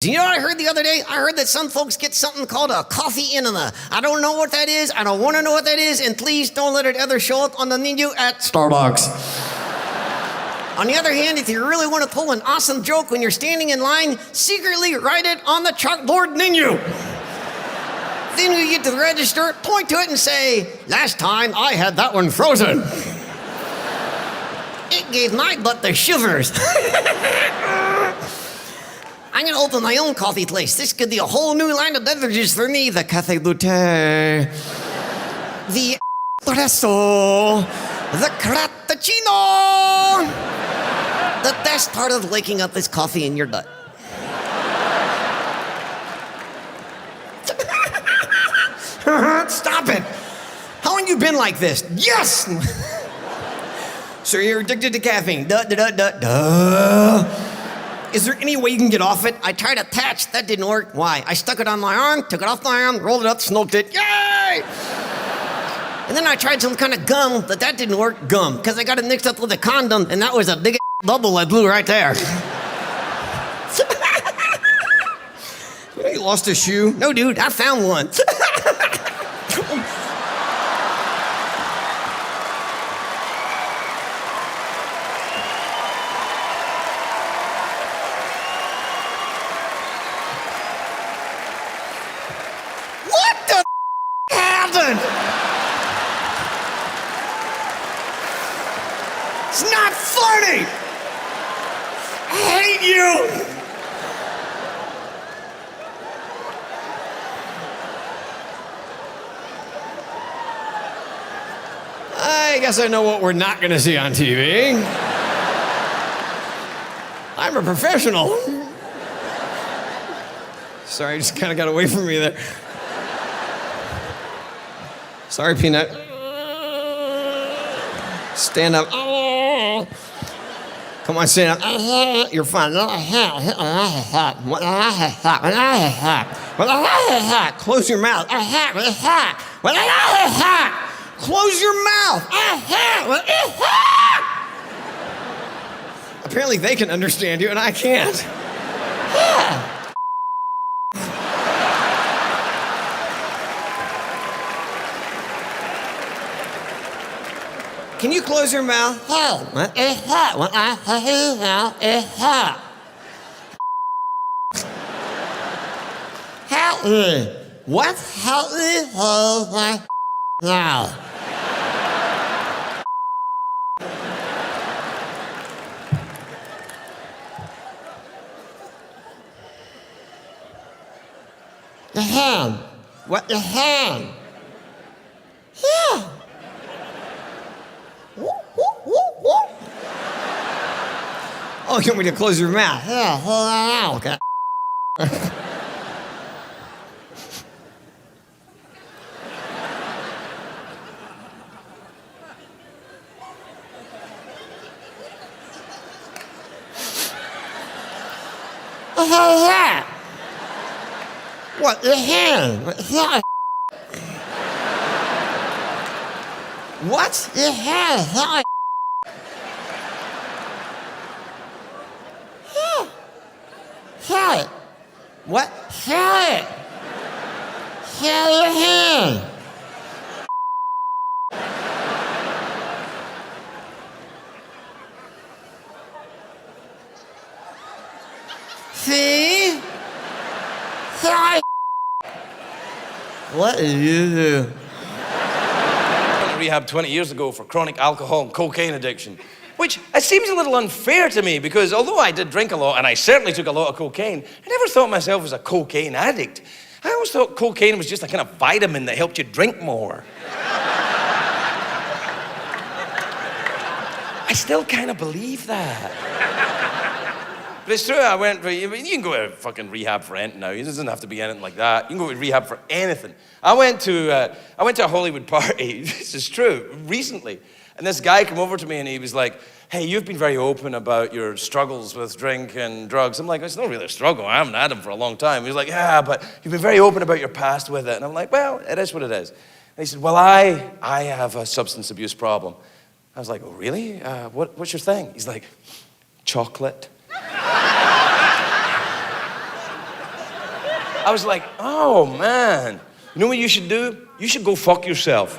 You know what I heard the other day? I heard that some folks get something called a coffee inula. I don't know what that is. I don't want to know what that is. And please don't let it ever show up on the menu at Starbucks. On the other hand, if you really want to pull an awesome joke when you're standing in line, secretly write it on the chalkboard menu. Then when you get to the register, point to it and say, "Last time I had that one frozen. It gave my butt the shivers." I'm gonna open my own coffee place. This could be a whole new line of beverages for me. The Cafe Latte, the Espresso, the Crappuccino. The best part of waking up is coffee in your butt. Stop it. How long you been like this? Yes! So you're addicted to caffeine. Duh, duh, duh, duh, duh. Is there any way you can get off it? I tried a patch, that didn't work. Why? I stuck it on my arm, took it off my arm, rolled it up, smoked it. Yay! And then I tried some kind of gum, but that didn't work. Gum, because I got it mixed up with a condom, and that was a big bubble I blew right there. You lost a shoe? No, dude, I found one. What the happened? It's not funny. I hate you. I guess I know what we're not gonna see on TV. I'm a professional. Sorry, I just kind of got away from me there. Sorry, Peanut. Stand up. Come on, stand up. You're fine. Close your mouth. Close your mouth. Apparently they can understand you and I can't. Can you close your mouth? What? Now. The hand. What the hand? Yeah. Oh, you want me to close your mouth? Yeah, okay. What the hand? What the hand? What? Shut it! Shut your hand! See? Shut it! What did you do? I went to rehab 20 years ago for chronic alcohol and cocaine addiction. Which, it seems a little unfair to me because although I did drink a lot and I certainly took a lot of cocaine, I never thought myself as a cocaine addict. I always thought cocaine was just a kind of vitamin that helped you drink more. I still kind of believe that. But it's true, I went, you can go to fucking rehab for anything now. It doesn't have to be anything like that. You can go to rehab for anything. I went to a Hollywood party, this is true, recently. And this guy came over to me and he was like, "Hey, you've been very open about your struggles with drink and drugs." I'm like, "It's not really a struggle. I haven't had them for a long time." He was like, "Yeah, but you've been very open about your past with it." And I'm like, "Well, it is what it is." And he said, "Well, I have a substance abuse problem." I was like, "Oh, really? What's your thing?" He's like, "Chocolate." I was like, oh man, you know what you should do? You should go fuck yourself.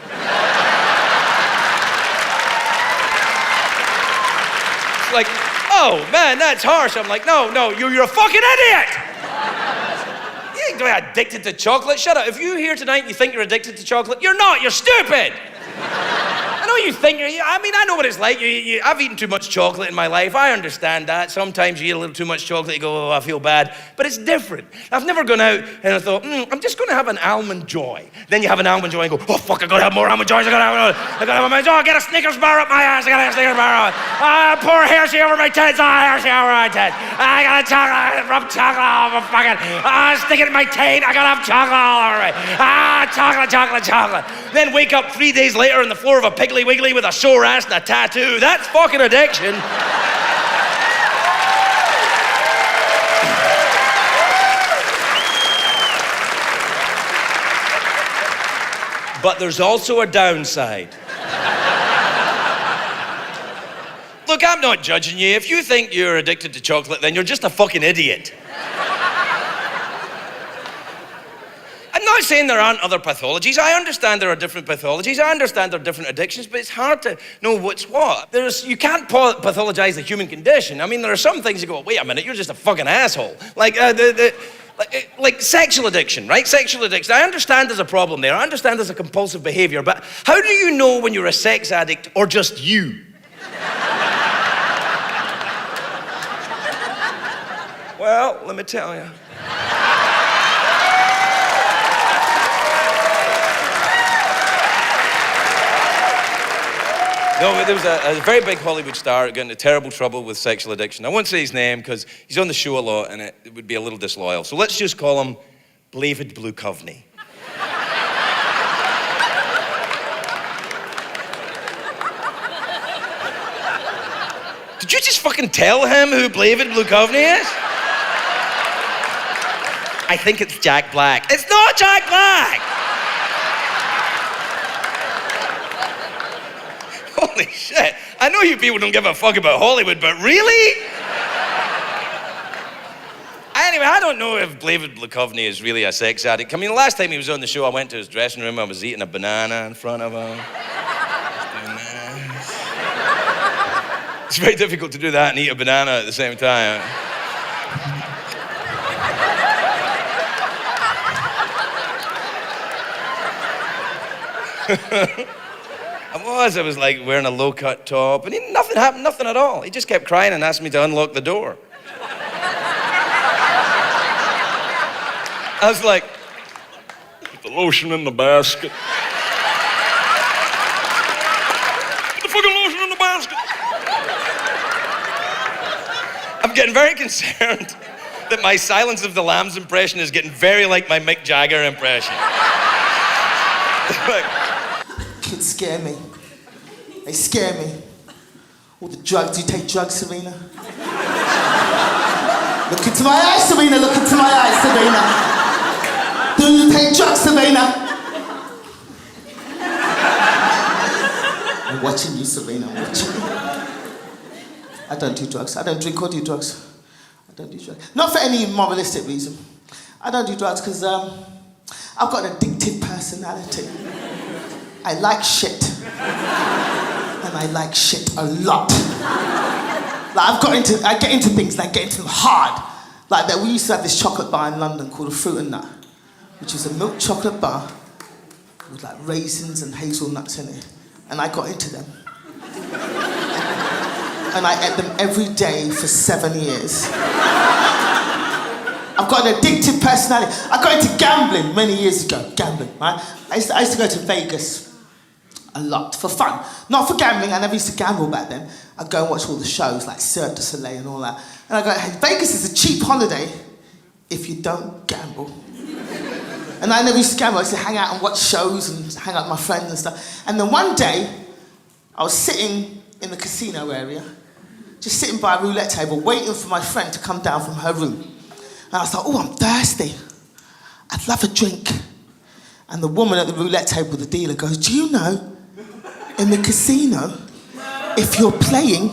It's like, oh man, that's harsh. I'm like, no, you're a fucking idiot. You ain't addicted to chocolate. Shut up. If you're here tonight and you think you're addicted to chocolate, you're not. You're stupid. I know you think I know what it's like. I've eaten too much chocolate in my life. I understand that. Sometimes you eat a little too much chocolate, you go, oh, I feel bad. But it's different. I've never gone out and I thought, I'm just going to have an almond joy. Then you have an almond joy and go, oh, fuck, I got to have more almond joys. I got to have almond joy. Get a Snickers bar up my ass. I got to have a Snickers bar up. Pour Hershey over my tits. Hershey over my tits. I got a chocolate, rub chocolate over my fucking, stick it in my taint. I got to have chocolate all over it. Chocolate. Then wake up 3 days later on the floor of a Piggly Wiggly with a sore ass and a tattoo. That's fucking addiction. But there's also a downside. Look, I'm not judging you. If you think you're addicted to chocolate, then you're just a fucking idiot. I'm not saying there aren't other pathologies. I understand there are different pathologies. I understand there are different addictions, but it's hard to know what's what. You can't pathologize the human condition. I mean, there are some things you go, wait a minute, you're just a fucking asshole. Like sexual addiction, right? Sexual addiction. I understand there's a problem there. I understand there's a compulsive behavior, but how do you know when you're a sex addict or just you? Well, let me tell you. No, there was a very big Hollywood star who got into terrible trouble with sexual addiction. I won't say his name because he's on the show a lot and it would be a little disloyal. So let's just call him David Duchovny. Did you just fucking tell him who David Duchovny is? I think it's Jack Black. It's not Jack Black! Holy shit. I know you people don't give a fuck about Hollywood, but really? Anyway, I don't know if David Duchovny is really a sex addict. I mean, the last time he was on the show, I went to his dressing room, I was eating a banana in front of him. It's very difficult to do that and eat a banana at the same time. I was like wearing a low-cut top, and nothing happened, nothing at all. He just kept crying and asked me to unlock the door. I was like, put the lotion in the basket. Put the fucking lotion in the basket. I'm getting very concerned that my Silence of the Lambs impression is getting very like my Mick Jagger impression. Kids scare me. They scare me. All the drugs. Do you take drugs, Serena? Look into my eyes, Serena. Look into my eyes, Serena. Do you take drugs, Serena? I'm watching you, Serena. I'm watching you. I don't do drugs. I don't drink or do drugs. I don't do drugs. Not for any moralistic reason. I don't do drugs because I've got an addictive personality. I like shit. And I like shit a lot. Like I get into things and I get into them hard. Like that, we used to have this chocolate bar in London called a Fruit and Nut, which is a milk chocolate bar with like raisins and hazelnuts in it. And I got into them. And I ate them every day for 7 years. I've got an addictive personality. I got into gambling many years ago. Gambling, right? I used to go to Vegas a lot for fun. Not for gambling, I never used to gamble back then. I'd go and watch all the shows like Cirque du Soleil and all that. And I go, hey, Vegas is a cheap holiday if you don't gamble. And I never used to gamble. I used to hang out and watch shows and hang out with my friends and stuff. And then one day, I was sitting in the casino area, just sitting by a roulette table, waiting for my friend to come down from her room. And I was like, oh, I'm thirsty. I'd love a drink. And the woman at the roulette table, the dealer, goes, do you know, in the casino, if you're playing,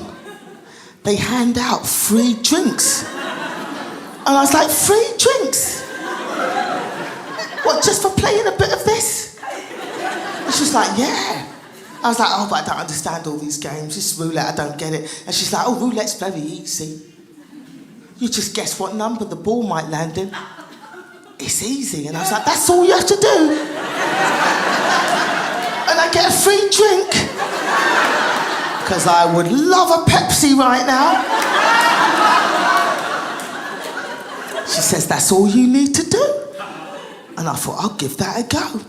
they hand out free drinks. And I was like, free drinks? playing a bit of this? And she's like, yeah. I was like, oh, but I don't understand all these games. This roulette, I don't get it. And she's like, oh, roulette's very easy. You just guess what number the ball might land in. It's easy. And I was like, that's all you have to do. And I get a free drink. Because I would love a Pepsi right now. She says, that's all you need to do. And I thought, I'll give that a go.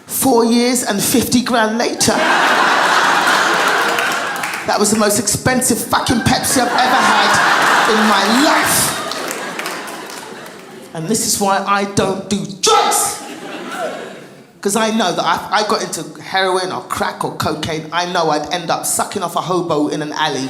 4 years and 50 grand later, that was the most expensive fucking Pepsi I've ever had in my life. And this is why I don't do drugs. Because I know that if I got into heroin or crack or cocaine, I know I'd end up sucking off a hobo in an alley.